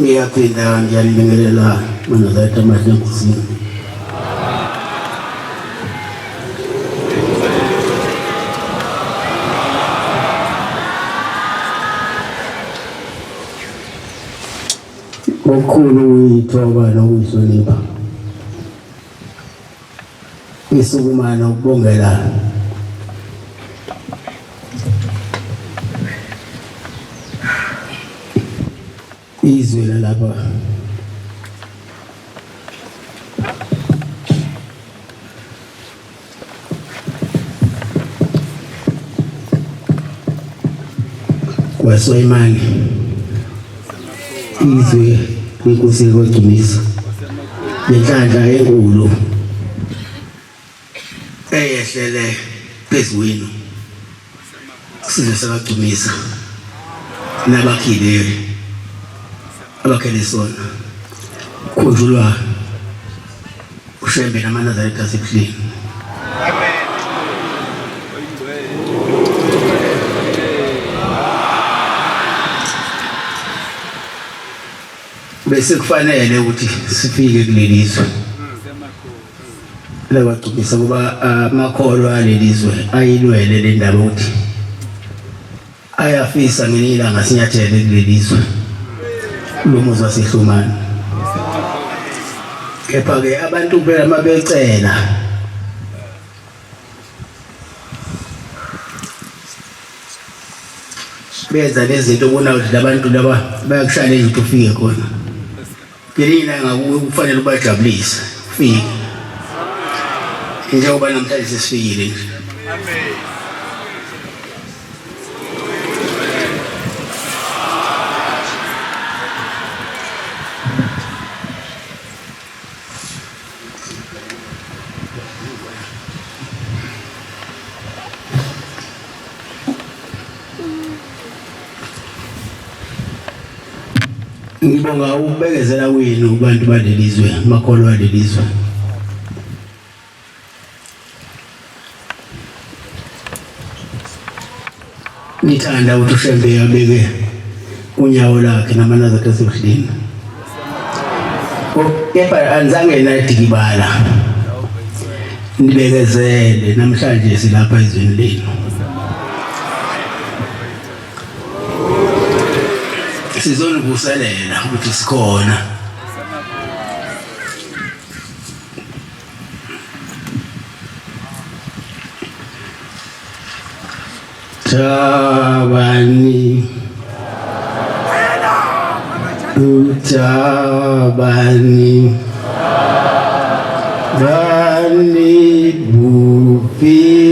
ngiyaphinda ngiyalibingelela mana zathi amahle enkosini. Ngokukhulu uyithoba nokuyihlonipha isukumana ukubongela izwe lalapha kwaSoyimani izwe inkosi kodumisa lenhlanhla enkulu eyehlele phezulu sizwe sakadumisa nabakhile abakhele sona khunjulwa ushembe namanazareti asebuhleni. Bese kufanele ukuthi sifike kulelizwe labagcubisa kuba amakholo alelizwe ayilwele le ndaba ukuthi ayafisa ngelilanga sinyathele kulelizwe lomuzi waseHlumani. Kepha ke abantu phela mabecela benza lezinto bona ukuthi labantu laba bayakushaya ukuthi ufike khona. Ngelina ngakufanele ubajabulise ufike njengoba namhlanje sesifikile nje. Ngibonga ukubekezela kwenu kubantu balelizwe amakholo alelizwe. Ngithanda ukuthi ushembe abeke unyawo lakhe namanaza akhe asebuhleni. Kepha anizange nadikibala nibekezele namhlanje silapha ezweni lenu. Sizonivuselela ukuthi sikhona. Tabani Tabani Bani Bufi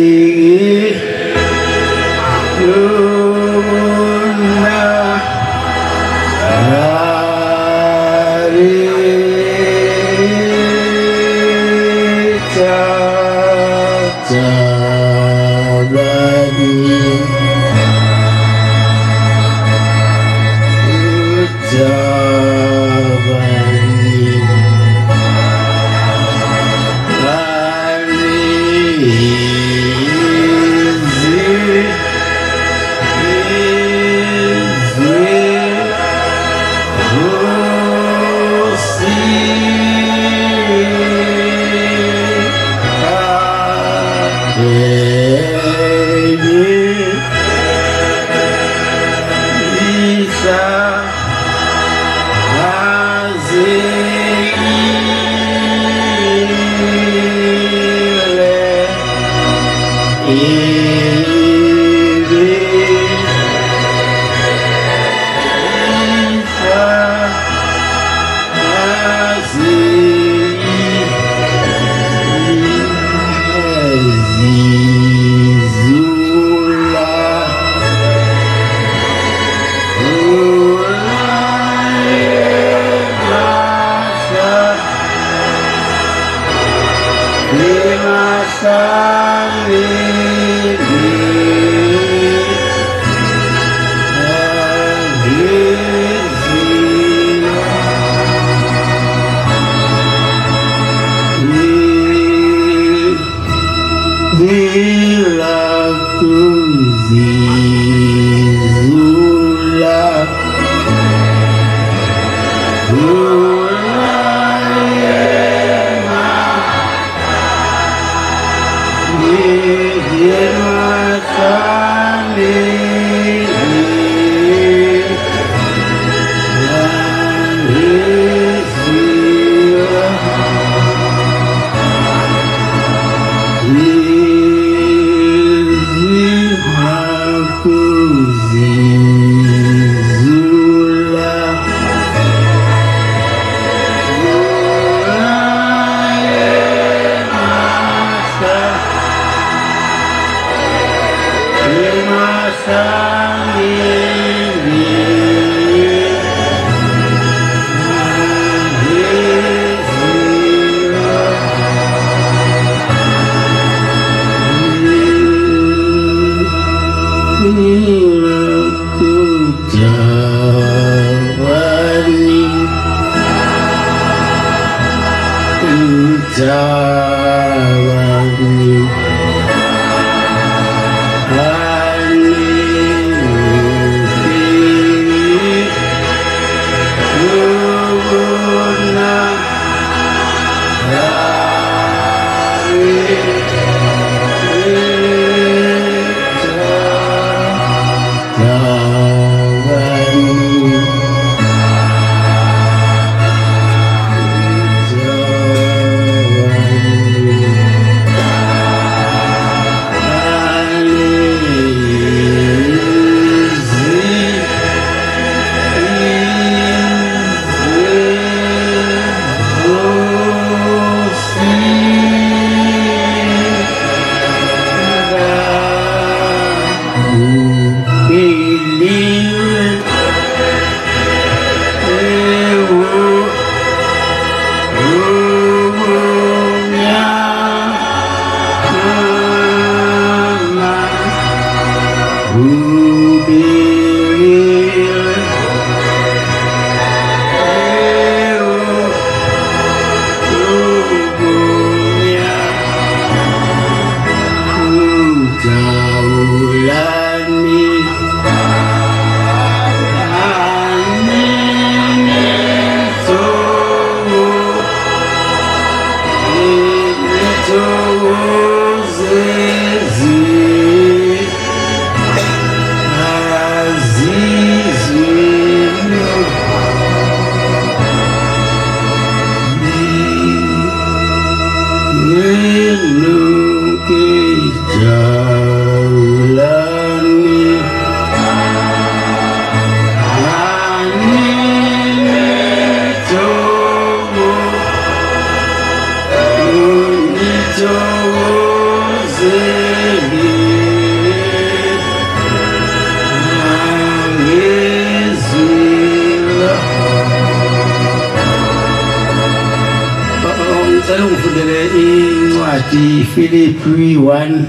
Philippi 1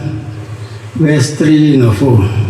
verse 3 no 4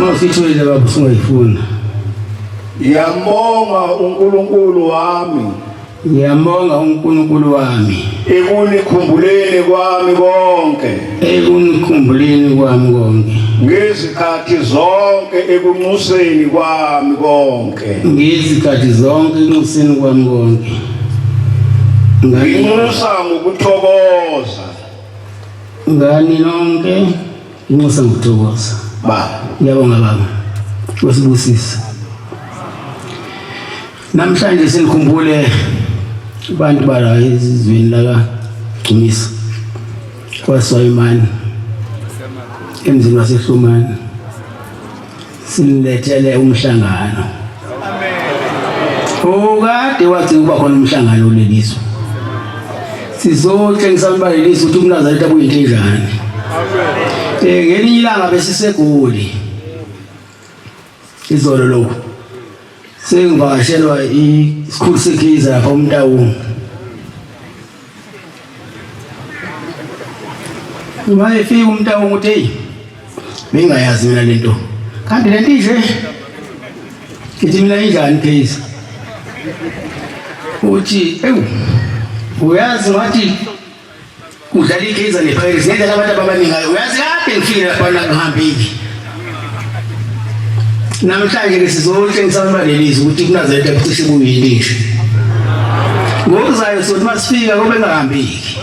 Mawusithule baba usungayifuna. Ngiyambonga uNkulunkulu wami. Ngiyambonga uNkulunkulu wami. Ekunikhumbuleni kwami konke. Ekunikhumbuleni kwami konke. Ngezikhathi zonke ekunxuseni kwami konke. Ngezikhathi zonke ekunxuseni kwami konke. Nginxusa ngokuthokoza. Ngani nonke inxusa ngokuthokoza. Baba. Ngiyabonga baba. Wasibusisa. Namhlanje sinikhumbule abantu bala ezizweni la kaGcumisa kwaSwayimani emzini waseHlumani silethele umhlangano. Okade wathi kuba khona umhlangano leliso. Sizotshengisa baleliso ukuthi uMnazaretha kuyinto enjani. Ngelinye ilanga besisegoli. Izolo lokho sengivakashelwa isikhulu sekhiza lapha uMtawuni. Uma efika uMtawuni uthi hey bengayazi mina lento. Kanti lento nje ithi mina injani case. Uthi uyazi ngathi udlala ikhiza nePirates ngendlela abantu abaningi ngayo. Uyazi kade ngifike lapha ngihambile. Namhlanje ke sizotshengisa abalelisi ukuthi uMnazaretha kucishe kuyini nje. Ngokuzayo sothi masifika kube engahambiki.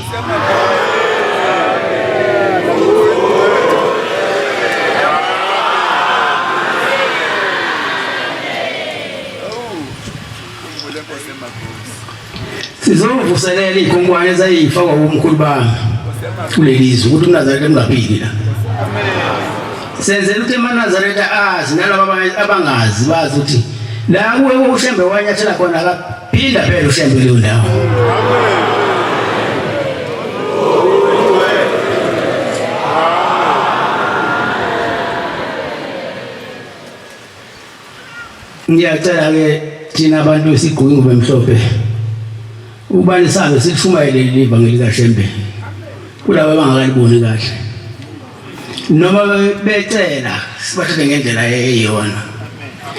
Sizovuselela ikhongwane ezayifakwa umkhulu bami kulelizwe ukuthi uMnazaretha ungaphili la. Senzela ukuthi uMnazaretha azi nalabo abangazi bazi ukuthi la kuwe uShembe wanyathela khona akaphinda phela uShembe leyo ndawo. Ngiyacela ke thina abantu esigqoka ingubo emhlophe ubani sabe sishumayele ivangeli kaShembe kulabo abangakaliboni kahle. Noma becela sibathathe ngendlela eyiyona.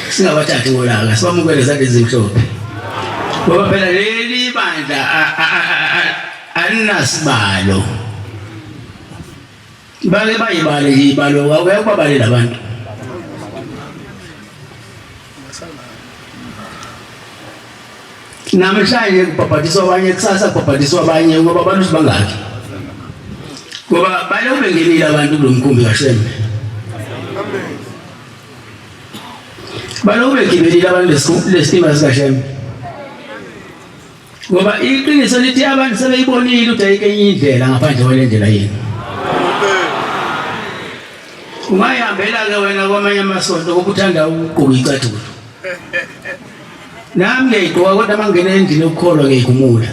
Singabathathi ngolaka sibamukele zonke izimhlophe. Ngoba phela leli bandla alinasibalo. Bale bayibale ibalo awuyakubabalela abantu. Namhlanje kubhabhatiswa abanye kusasa kubhabhatiswa abanye ngoba abantu bangaki. Ngoba bale ubengenile abantu kulomkhumbi kaShembe. Bale ubegibelile abantu lestima sikaShembe. Ngoba iqiniso lithi abantu sebeyibonile ukuthi ayike enye indlela ngaphandle kwalendlela yini. Ungayihambela ke wena kwamanye amasonto ngokuthanda ukugqoka icathulo. Nami ngiyigqoka kodwa mangena endlini yokukholwa ngiyigumula.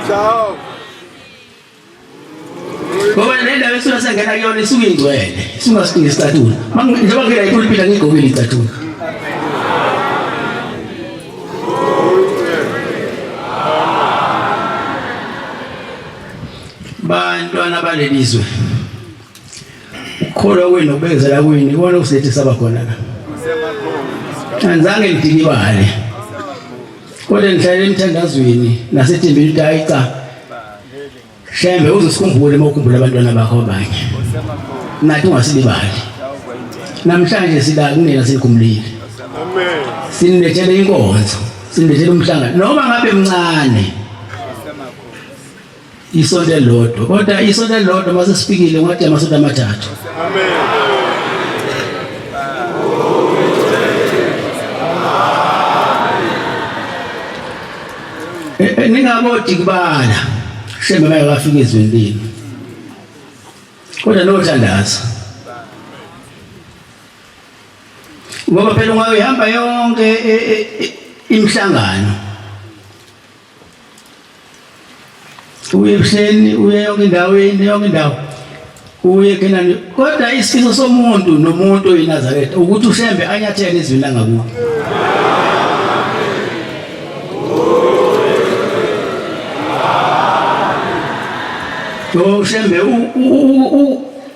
Ciao. Ngoba le ndawo esona sengena kuyona isuke ingcwele, isungasidinga isicathulo. Njengoba ngila ipulpita ngigqokile icathulo. Bantwana balelizwe. Ukholwa kwenu nokubekezela kwenu ikona usilethi saba khona la. Anzange ngidikibale. Kodwa ngihlale emthandazweni nasethembeni ukuthi hayi cha. Shembe uzosikhumbula mawukhumbula abantwana bakho abanye. Nathi ungasilibali. Namhlanje sila kunina sikhumulile. Amen. Sinilethele inkonzo, sinilethele umhlangano noma ngabe mncane. Isonto elilodwa. Kodwa isonto elilodwa mase sifikile ngathi amasonto amathathu. Amen. Ningabodi kubala. Shembe maye wafika ezweni lini. Kodwa nothandaza. Ngoba phela ungayihamba yonke imhlangano. Uye ebuhleni, uye yonke indawo. Uye kenani. Kodwa isifiso somuntu nomuntu oyiNazaretha ukuthi uShembe anyathele ezweni langakubo. uShembe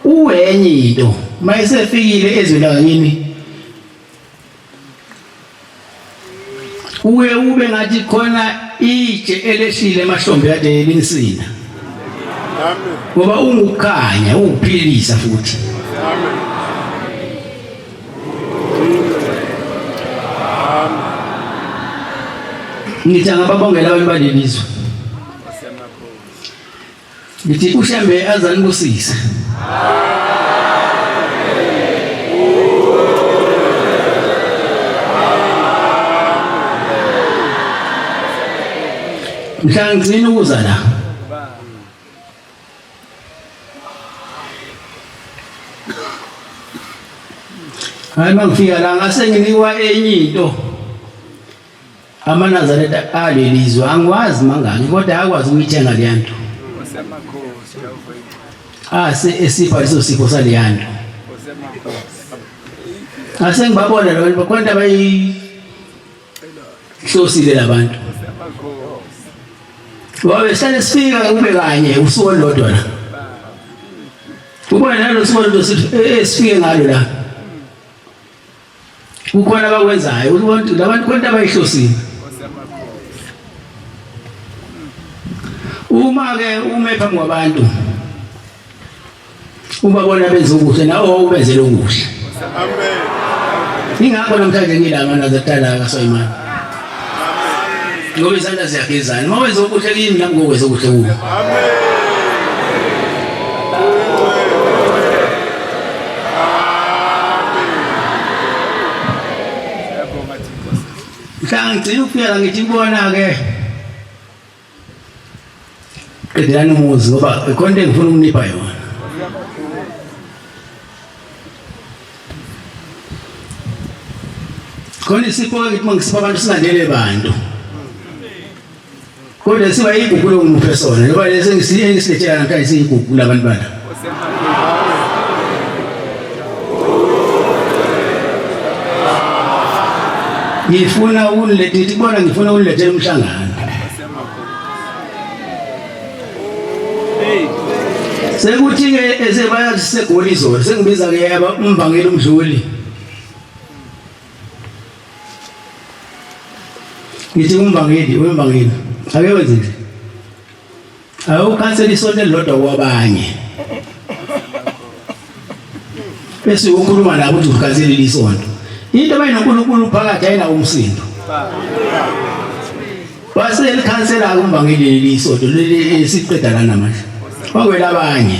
uwenye into mayisefikile ezweni lakini uye ube ngathi khona itshe elehlile emahlombe kade linsina ngoba ungukhanya ukuphilisa futhi ngithi angababongela abantu balelizwe ngithi uShembe azanibusise mhla ngizini ukuza la hayi mangifika la ngase nginikwa enye into amanazareta alelizwe angikwazi mangaki kodwa akwazi ukuyithenga le nto esipha leso sipho sale nto ase ngibabona lo bakhona abayihlosile labantu wabe sale sifika ube kanye usuku olodwa la ubona nalo usuku olodwa sifike ngalo la ukhona abakwenzayo abantu labantu konke abayihlosile uma ke ume phambi kwabantu ubabona benza ukuhle nawo ubenzele okuhle amen ingakho namhlanje ngilanga nazatala kaSoyimani ngoba izandla ziyagezana uma wenza okuhle kimi nami ngokwenza okuhle kuwe amen ngicela ukufika ngithi ngibona ke qedelani umuzi ngoba ikhona into ngifuna ukunipha yona khona isipho ngithi mangisipha abantu singandele bantu kodwa siba igugu lokumphe sona ngoba lesi ngisilethela namhlanje siyigugu labantu bana ngifuna ukunilethela ibona ngifuna ukunilethela umhlangano sekuthi ke esebaya sisegoli izolo sengibiza ke umbangeli umdluli ngithi umbangeli ake wenze nje awukhansela isonto elilodwa kwabanye bese ukhuluma nabo ukuthi ukhansela isonto into bayinoNkulunkulu phakathi ayina umsindo base elikhansela umbangeli lisonto lesiqeda lana manje wakwela abanye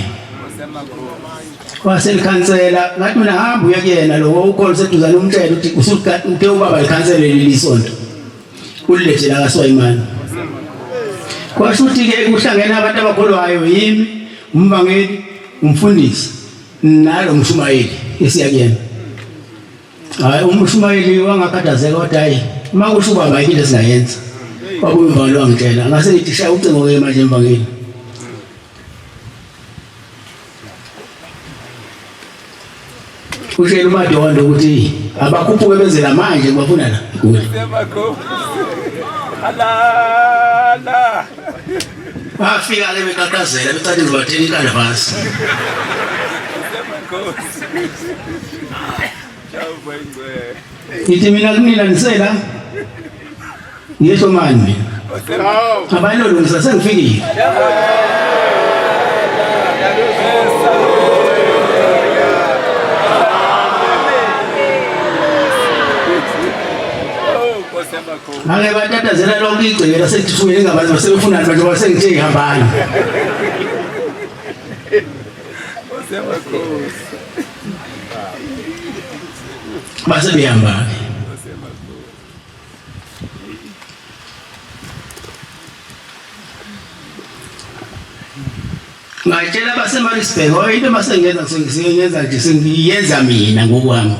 waselikhansela ngathi mina hamba uye kuyena lo ukhona seduzana umtshela ukuthi usuthe ubaba likhansele lisonto ulilethe la kaSoyimani kwasho ukuthi ke kuhlangene abantu abakholwayo yimi umbangeli umfundisi nalo mshumayeli esiyakuyena hayi umshumayeli wangakhathazeka kodwa hayi uma kusho ubaba into singayenza kwabuye umbangeli wangitshela ngase ngithi shaya ucingo ke manje umbangeli ushela uMadondo ukuthi abakhuphuke bezela manje ngibafuna la igoli alala bafika le bekakazela becathi ngibathela ikanvasi ithi mina kunilanisela ngisho mani mina abayilolungisa sengifikile ngake batatazela lonke igceke lasethufweni engabazi basebefunani manje basengithe ihambani base behamba ngayitshela baseMaritzburg into masengenza sengiyenza nje sengiyenza mina ngokwami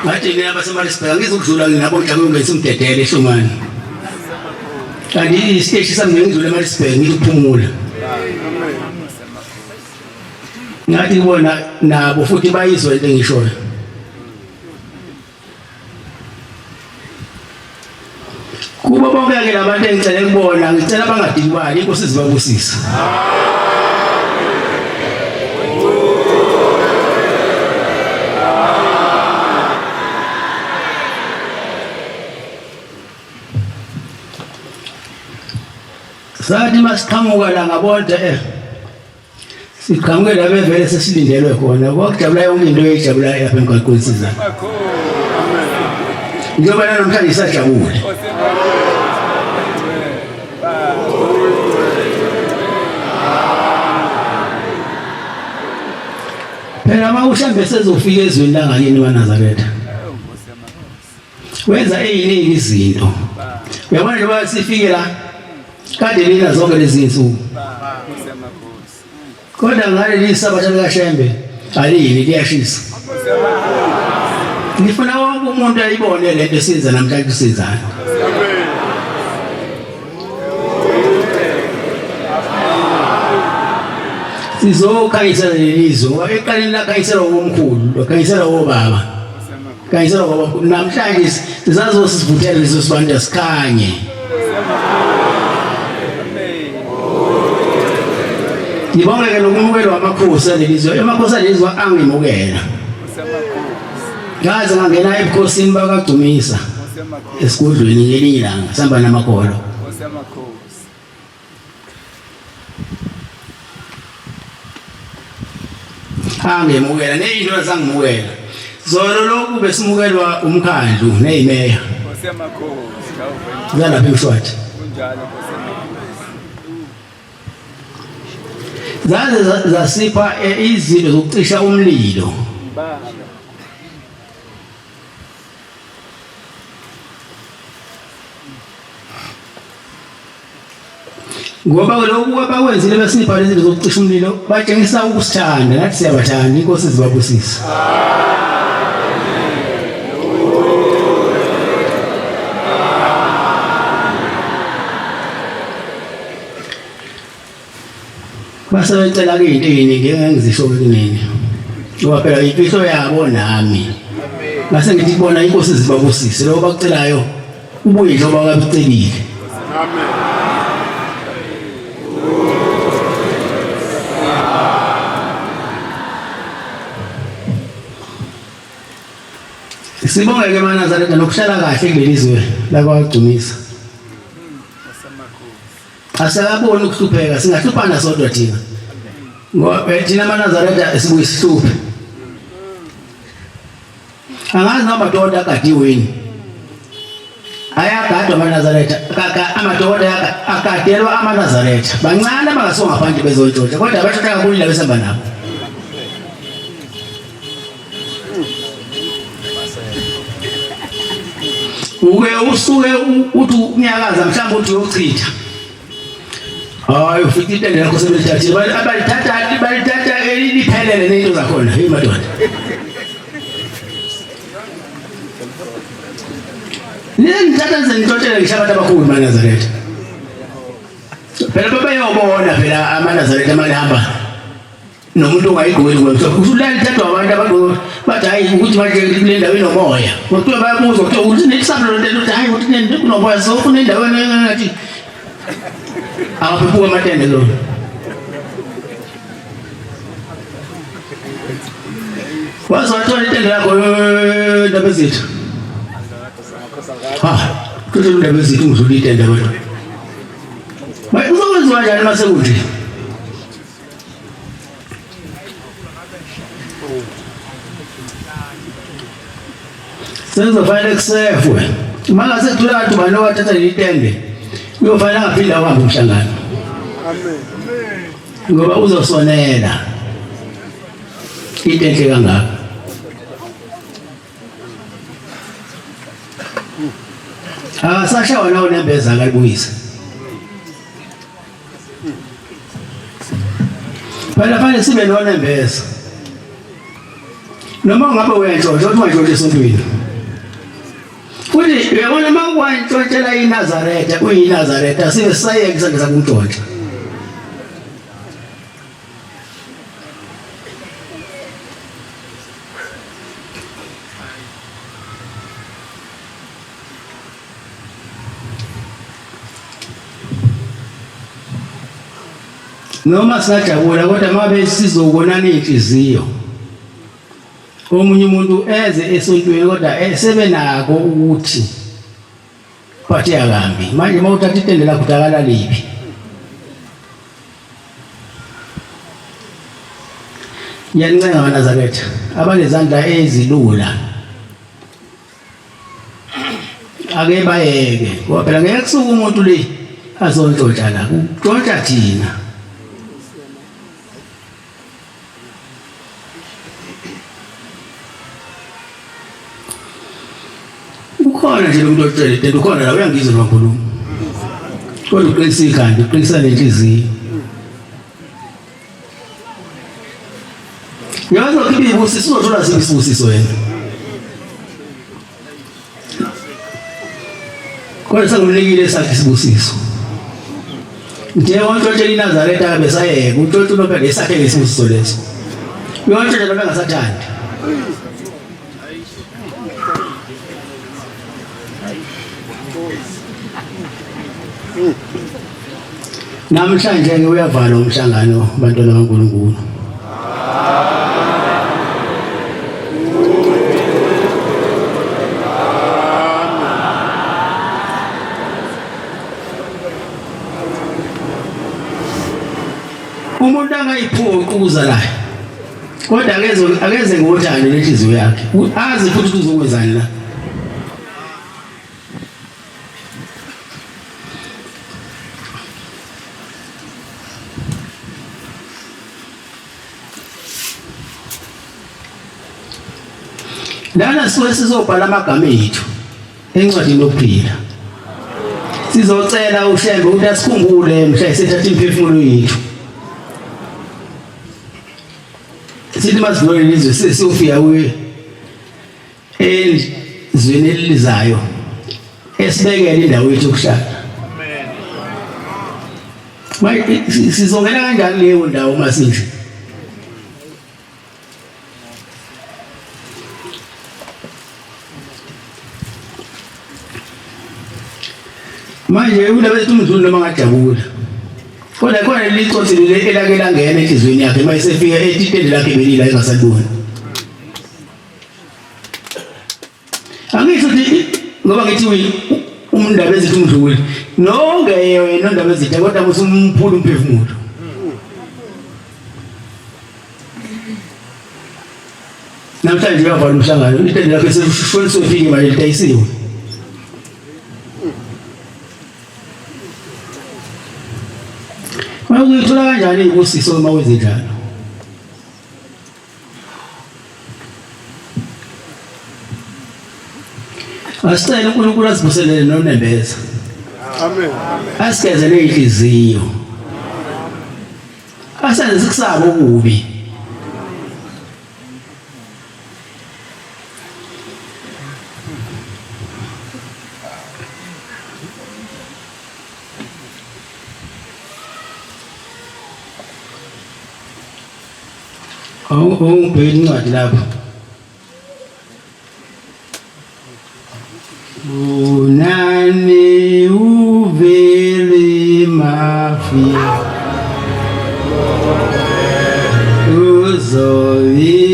ngathi mina baseMaritzburg ngizokudlula nginabo mhlawumbe ungenza umdedele ehlomani kanti isiteshi sami ngidlule eMaritzburg ngikuphumula ngathi bona nabo futhi bayizwa into engishoyo kuba bonke ke labantu engicela ukubona ngicela bangadikibali inkosi izibabusisa sathi masiqhamuka la ngabonke siqhamuke la bevele sesilindelwe khona kwakujabula yonke into eyijabula lapha emgaqweni sizana njengoba namhlanje isajabule phela mawushambe sezofika ezweni langakini waNazaretha wenza eyiningi izinto uyabona njengoba sifike la kade lina zonke lezi insuku kodwa ngaleli sabatha likaShembe alini liyashisa ngifuna wonke umuntu ayibone lento esiza namhlanje kusizana sizokhanyisa lelizwe ngoba eqaleni lakhanyisela omkhulu lokhanyisela obaba khanyisela ngoba namhlanje sizazosivuthela lezo sibantu sikhanye ngibonge nokumukela amakhosi alelizwe amakhosi alelizwe angimukela ngaze ngangena ebukhosini bakagcumisa esigodlweni ngelinye ilanga sihamba namakolo angemukela nezinto zangimukela zolo lokhu besimukelwa umkhandlu nezimeya zalapha eMshwathi zaze zasipha izinto zokucisha umlilo ngoba lokhu abakwenzile besinipha lezi zinto zokucisha umlilo batshengisa ukusithanda nathi siyabathanda inkosi zibabusisa basebecela ke into eyiningi engizisho kunini ngoba phela impilo yabo nami ngase ngithi bona inkosi zibabusise lokho bakucelayo ubuye njengoba kabicelile amen sibonge ke maNazaretha nokuhlala kahle kulelizwe la kwagcumisa asakaboni ukuhlupheka singahluphana sodwa thina ngoba thina maNazaretha sibuyisihluphe angazi namadoda akadiweni ayagadwa maNazaretha amadoda akadelwa amaNazaretha bancane abangasonga ngaphandle bezontshontsha kodwa abathatha kakhulu la besihamba nabo usuke uthi unyakaza mhlawumbe uthi uyochitha hayi ufike intende yakho sebelithathile balithatha eliphelele nezinto zakhona hey madoda ningithatha zenithothele ngishabantu abakhulu maNazaretha phela babayobona phela amaNazaretha amalihamba nomuntu ongayigqokeli kwemhlophe usulalithathwa abantu abagqoke bathi hayi ukuthi manje kule ndawo enomoya kodwa bayabuza ukuthi uthi nesabelo lento ukuthi hayi ukuthi nento kunomoya so ufuna indawo engathi awaphuka amatende lo wazathola intende yakho ndaba zethu kuthi ndaba zethu ngizula intende kodwa bayi uzokwenziwa njani mase kunje senzofanele kusefwe manga sekuthola abantu bano wathatha litende uyofanele angaphinda uhambe umhlangano amen ngoba uzosonela into enhle kangaka akasashawa nawo nembeza akalibuyisa phela fanele sibe nonembeza noma ungabe uyantshontsha uthi manje esontweni futhi uyabona uma uwantshontshela iNazaretha uyiNazaretha sibe sayeke isandla sakuntshontsha noma singajabula kodwa mabe sizobonana inhliziyo omunye umuntu eze esontweni kodwa sebenako ukuthi phathe akambi manje mawuthatha itende lakho utakala lipi Ngiyanincenga Nazaretha abanezandla ezilula ake bayeke ngoba phela ngeke kusuka umuntu le azontshontsha la kuntshontsha thina. Ukhona nje lo muntu otshele ukhona la uyangizwa noNkulunkulu kodwa uqinisile ikhanda uqinisile nenhliziyo. Yazi ukuthi ibusiso uzothola isibusiso wena. Kodwa sengumnikile sakhe isibusiso. Nje wantshontsha iNazaretha besayeka untshontsha unophela esakhe lesibusiso leso. Uyantshontsha lo bengasathandi. Namhlanje ke uyavala umhlangano bantwana kaNkulunkulu. Umuntu angayiphuki ukuza la. Kodwa akeze ngothando lenhliziyo yakhe. Azi futhi ukuthi uzokwenzani la. Lana sizobhala amagama ethu encwadini yokuphila. Sizocela uShembe ukuthi asikhumbule mhla esethatha imphefumulo yethu. Sithi masivule lizwe sesiyofika ezweni elizayo esibekele indawo yethu yokuhlala. Amen. Sizongena kanjani leyo ndawo masinje? Manje ulaba ethi umuntu noma ngajabula. Kodwa khona licotsi elake langena enhlizweni yakhe mayisefika ethi itende lakhe belila engasaliboni. Angisho ukuthi ngoba ngithi umndaba ezithi umdluli nonke wena ndaba ezithi kodwa musumphula umphefumulo. Namhlanje uyavala umhlangano itende lakhe sefika imali litayisiwe. Uyithola kanjani ibusiso uma wenze njalo? Asicela uNkulunkulu asibuselele nonembeza. Amen. Asigezele inhliziyo. Asenze sikusaba okubi. Ungibheke incwadi lapho. Unani uvele mafi uzoviza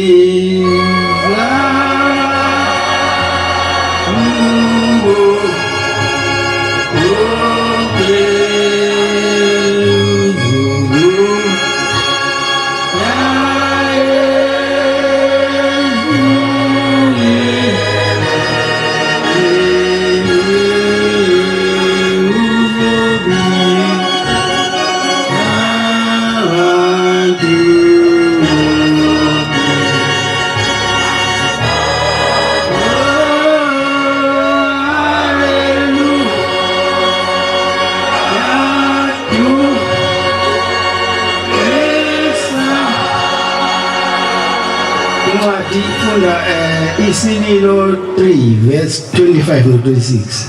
Isililo 3 verse 25 no 26.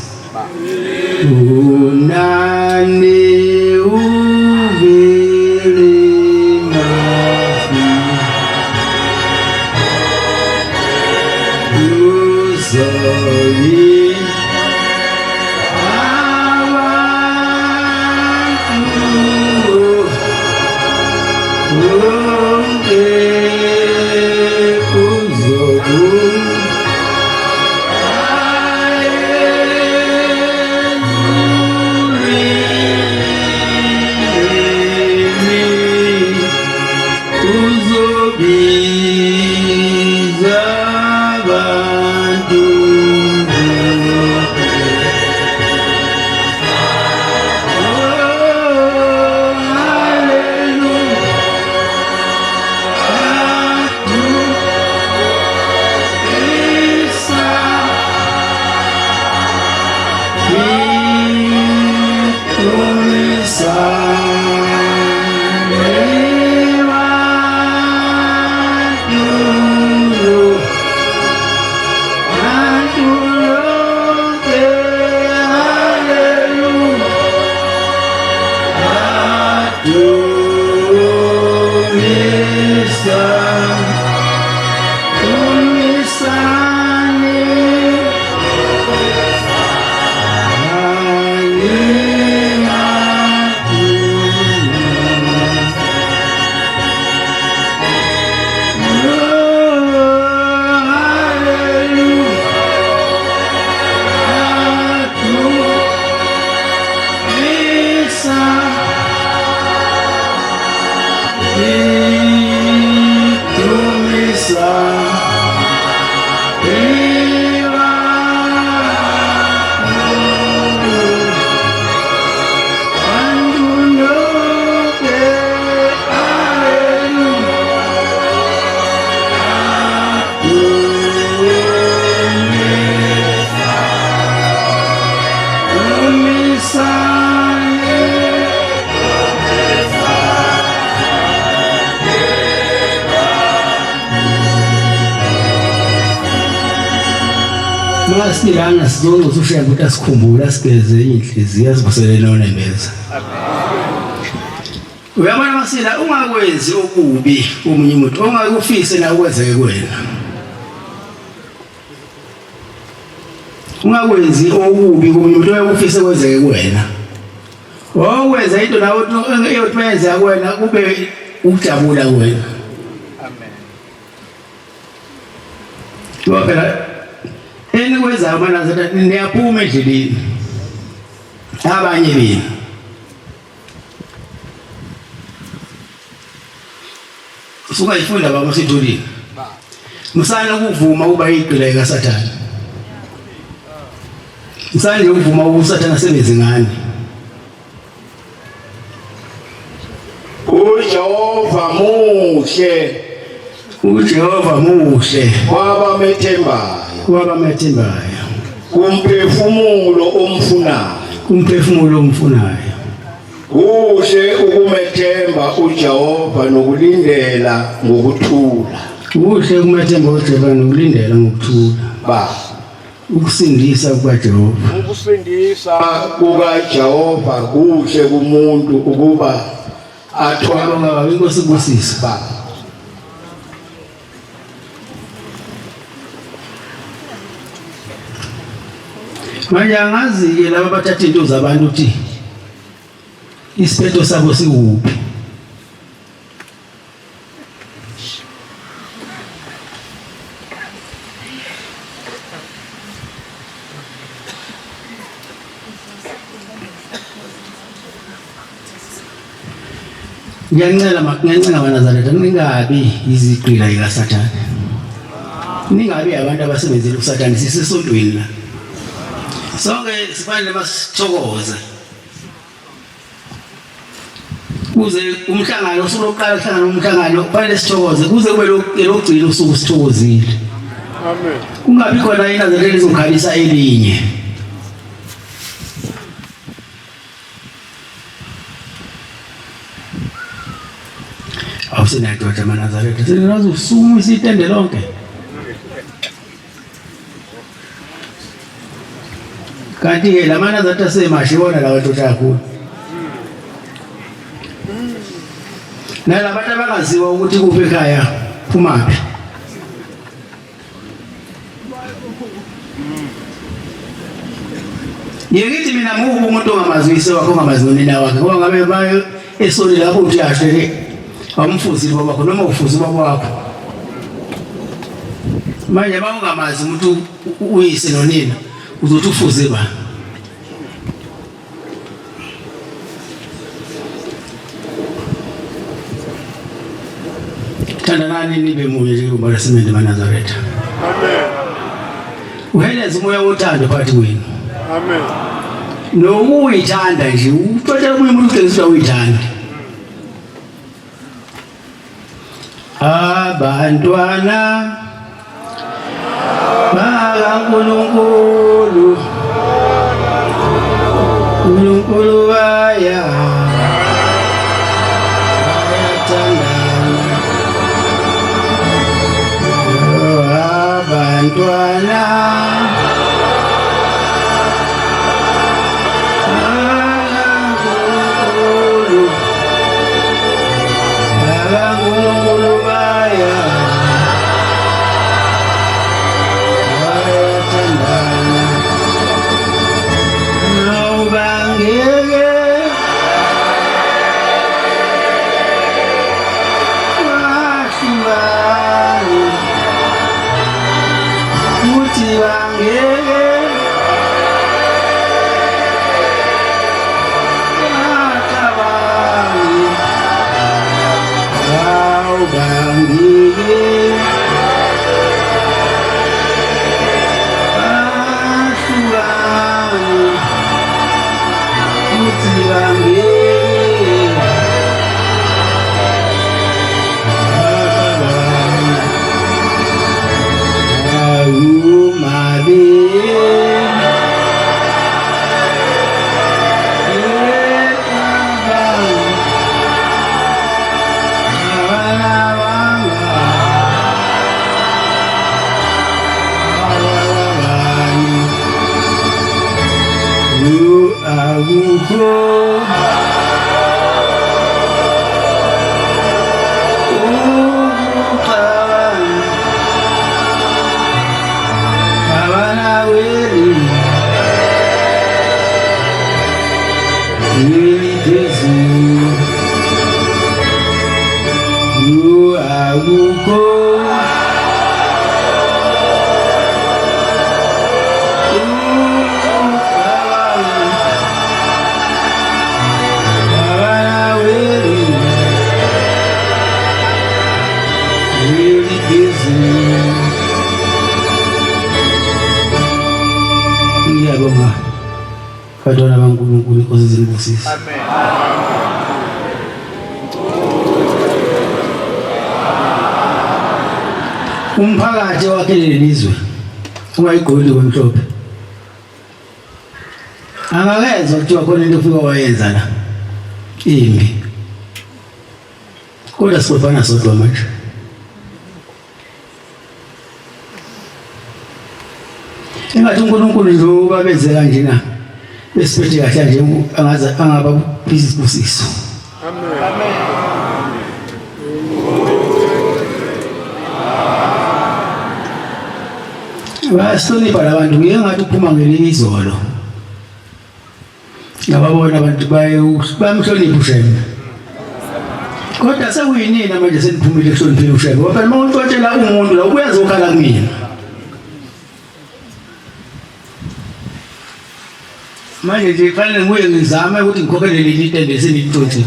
Unani uvele mafi uzoviza ngoba sibilana sizonke ushaya ukuthi asikhumbula sigeze inhliziyo asivuselele nonembeza. Uyabona Masila ungakwenzi okubi omunye umuntu ongakufise na ukwenzeke kuwena. Ungakwenzi okubi komunye umuntu oyakufise kwenzeke kuwena. Owenza into nawe eyotwenza kuwena kube ukujabula kuwena. Amen. Ngoba enikwenza amanazana niyaphuma endleleni. Abanye bini usungayifunda baba sithulile. Musana ukuvuma ukuba iqila kaSathane. Musana ukuvuma uSathane asebenze ngani. uJehova muhle. uJehova muhle Kwabamethembayo. kwabamethembayo. Kumphefumulo omfunayo. Kumphefumulo omfunayo. Kuhle ukumethemba uJehova nokulindela ngokuthula. Kuhle ukumethemba uJehova nokulindela ngokuthula. Ba Ukusindisa kukaJehova. ukusindisa kukaJehova kuhle kumuntu ukuba athwala Ngaba inkosi kubusisa. ba Manje angazi-ke laba bathatha into zabantu ukuthi isiphetho sabo siwuphi. Ngiyancenga abanazareta ningabi iziqila zikaSathane. Ningabi abantu abasebenzela uSathane sisesontweni la. Sonke sifanele masithokoze. Kuze umhlangano usuloqala uhlangana umhlangano kufanele sithokoze kuze kube lokugcina usuku sithokozile. Amen. Kungabi khona inazareta ezokhalisa elinye. Awusenadoda amanazareta senazo usuma isitende lonke. Kanti ke lamanazareta semashiwona la watu kakhulu. Nalabantu abangaziwa ukuthi kuphi ekhaya phumaphi. Ngiyithi mina mubu umuntu ongamazwise wakho ongamazwi nina wakhe ngoba ngabe bayo esoli lapho uthi ahle awumfuzi baba wakho noma ufuzi baba wakho. Manje bawungamazi umuntu uyise nonina uzothi ufuze ba. Thandanani nibe munye njengoba lasimende maNazareta. Amen. Uheleze umoya wothando phakathi kwenu. Amen. Nokuyithanda nje uthola umunye umuntu uqinisa uyithanda. Abantwana bakaNkulunkulu uNkulunkulu bayathandana. Abantwana bakaNkulunkulu bayathandana. Nawubangeke wahlukane uthi Ngiyabonga Bantwana baNkulunkulu inkosi zinibusise. Amen. Umphakathi wakhe lelizwe ungayigqoli kwemhlophe. Angakezwa kuthiwa khona into ofika wayenza la imbi. Kodwa sibona sodwa manje. Engathi uNkulunkulu nje ubabenze kanje na. Besiphethe kahle nje angaza angaba bisibusiso. Amen. Amen. Bayahlonipha labantu ngengathi uphuma ngelizolo. Ngababona abantu bayamhlonipha uShembe. Kodwa sekuyinini manje seniphumile kuhloniphile uShembe. Ngoba phela mawuntshela umuntu la ubuyazi ukhala kumina. Manje nje kufanele ngibuye ngizame ukuthi ngikhokhele leli tende esenilithothile.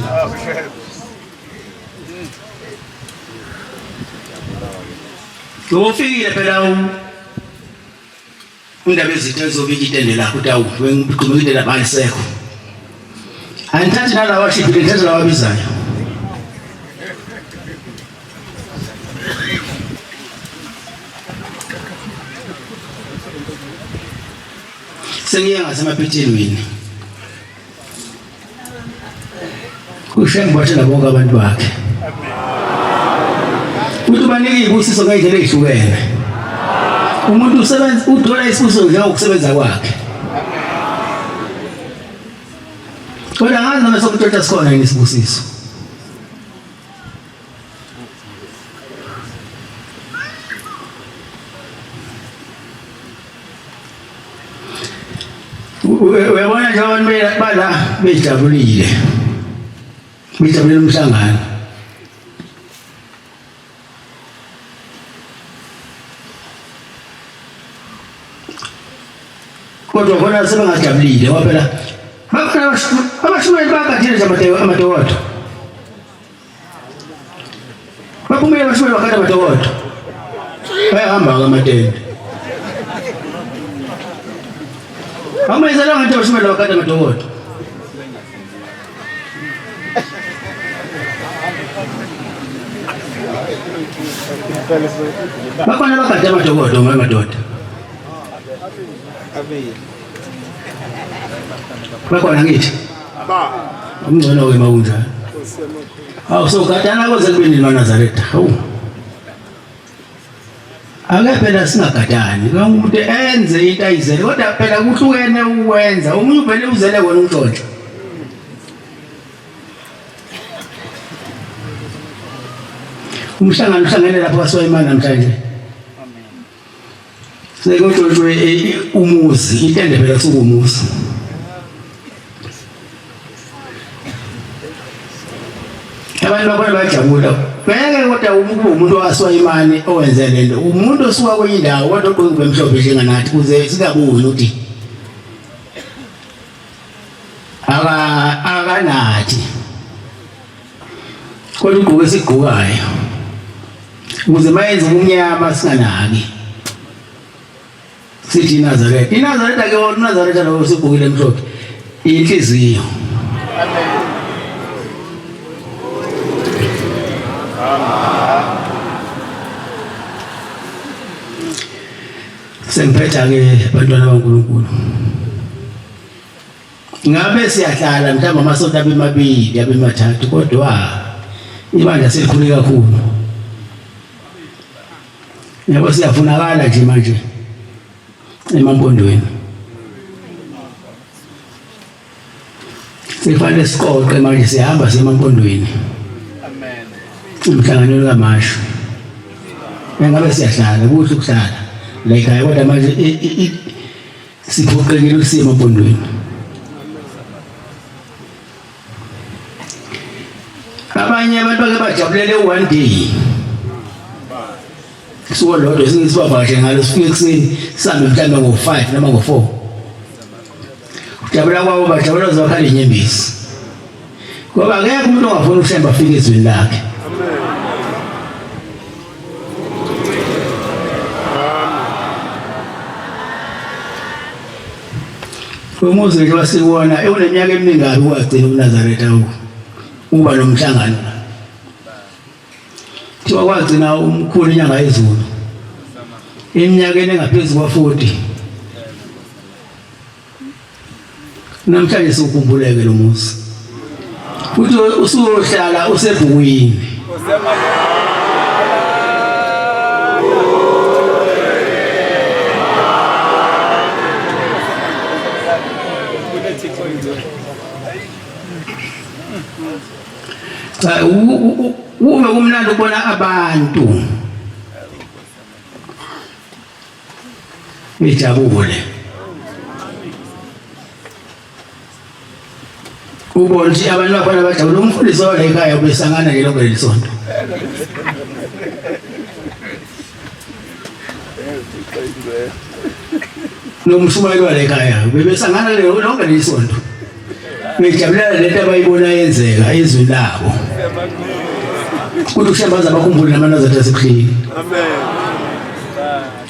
Ufikile phela undaba ezithe ezobika itende lakho utawu wengigcuma itende labalisekho. Anithathi nalawa washiphi ngithatha lawa bizayo. Sengiye ngasemaphethelweni. UShembe wathela bonke abantu bakhe. Uthi banike ibusiso ngayindlela ezihlukene. Umuntu usebenza uthola isibusiso njengokusebenza kwakhe. Kodwa ngazi noma sokuthotha sikhona yini isibusiso. Uyabona nje abantu bala bejabulile. Bejabulile umhlangano. Kodwa khona sebengajabulile ngoba phela bakhona abashumeli bakathile nje amadokodo. Baphumile abashumeli bakade amadokodo. Bayahamba ngamatende. Amayizela ngathi abashumeli bakade amadokodo. Bakhona bakade amadokodo ngamadoda. Bakhona ngithi umngcono ke mawunjani so gadana koze kube nini maNazaretha ake phela singagadani umuntu enze into ayizele kodwa phela kuhlukene ukwenza umunye uvele uzele wona umntshontsho umhlangano uhlangene lapho kwaSwayimana namhlanje sekutshotshwe umuzi itende phela sukumuzi abantu bakhona bajabula beke kodwa umuntu waSwayimani owenze lento umuntu osuka kwenye indawo kodwa ogqoke emhlophe njenganathi kuze sikaboni ukuthi akanathi kodwa ugqoke isigqokayo ukuze mayenze umnyama singanaki sithi iNazaretha. iNazaretha ke wona uNazaretha lo usibukile emhlophe inhliziyo. Sengiphetha ke bantwana baNkulunkulu. Ngabe siyahlala mhlawumbe amasonto abemabili abemathathu kodwa ibandla selikhulu kakhulu. Yabo siyafunakala nje manje emampondweni. Sifanele siqoqe manje sihamba semampondweni. Amen. Umhlanganelo kaMashu. Engabe siyahlala kuhle ukuhlala. La ekhaya kodwa manje siphoqekile ukusima emampondweni. Abanye abantu bake bajabulele one day. Suku lodwa singisibavakashe ngalo sifike ekseni sihambe mhlawumbe ngo-5 noma ngo-4. Jabula kwabo bajabula uzokhala inyembezi. Ngoba akekho umuntu ongafuna ushemba afike ezweni lakhe. Umuzi nje wasikuwona uneminyaka eminingi kabi wagcina uNazaretha uba nomhlangano. Thiwa kwagcina umkhulu inyanga yezulu. Eminyakeni engaphezulu kwa-40. Namhlanje sikukhumbuleke lo muzi. Futhi usuhlala usebhukwini. Ube kumnandi ukubona abantu bejabule. Ubona ukuthi abantu bakhona bajabule. Umfundisi wala ekhaya ubesangana nje lonke lesonto. Nomshumayeli wala ekhaya bebesangana lonke lesonto. Bejabulela lento abayibona yenzeka ezweni labo. Kuthi ushembaza abakhumbule namanazatha asebuhleni. Amen.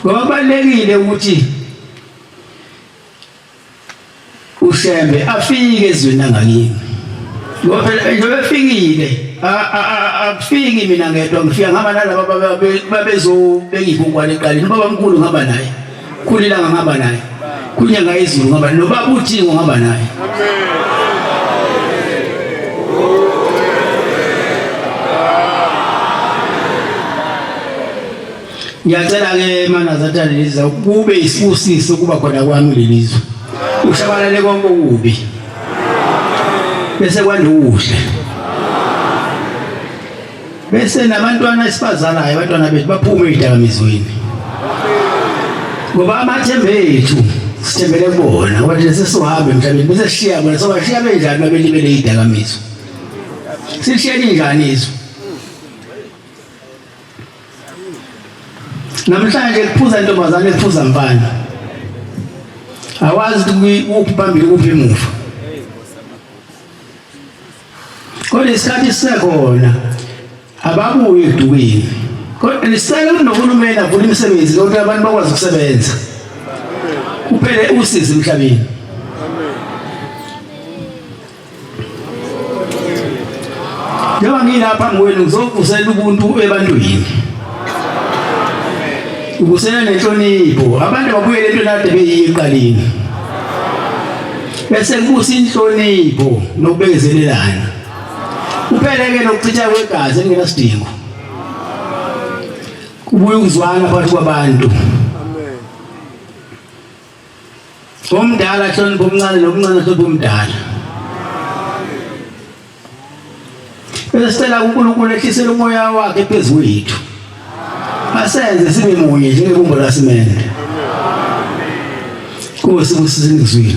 Ngoba kubalulekile ukuthi ushembe afike ezweni langakini. Ngoba phela njengoba efikile akufiki mina ngedwa ngifika ngaba nalabo babezobeka ibhungwane eqaleni. Ubaba mkhulu ngaba naye. Khulilanga ngaba naye. Kunyanga yezulu ngaba naye. Nobaba uThingo ngaba naye. Amen. Ngiyacela ke manazatha leliza kube isibusiso kuba khona kwami lelizwe. Ushabalale konke okubi. Bese kwanda uhle. Bese nabantwana esibazalayo abantwana bethu baphume ezidakamizweni. Ngoba amathembe ethu sithembele kubona wathi sesihambe emhlabeni bese sishiya bona soba sishiya benjani babelibele ezidakamizwa. Sishiyeni njani izo? Namhlanje kuphuza intombazane kuphuza mfana. Awazi ukuthi uphi phambili uphi emuva. Kodwa isikhathi sisekhona ababuye edukwini. Kodwa nisela kunohulumeni avula imisebenzi ukuthi abantu bakwazi ukusebenza. Kuphele usizi emhlabeni. Njengoba ngilapha ngwenu ngizovusela ubuntu ebantwini. Ubusela nenhlonipho abantu babuyele into nade beyiqaleni. Bese kubusa inhlonipho nokubekezelelana. Kupheleke nokuchitha kwegazi engenasidingo. Kubuye ukuzwana phakathi kwabantu. Amen. Omdala hlonipha omncane nomncane hlonipha omdala. Bese sicela uNkulunkulu ehlisele umoya wakhe phezulu kwethu. Asenze sibe munye njengebumba lasimende. Amen. Kusibusiso ngizwini.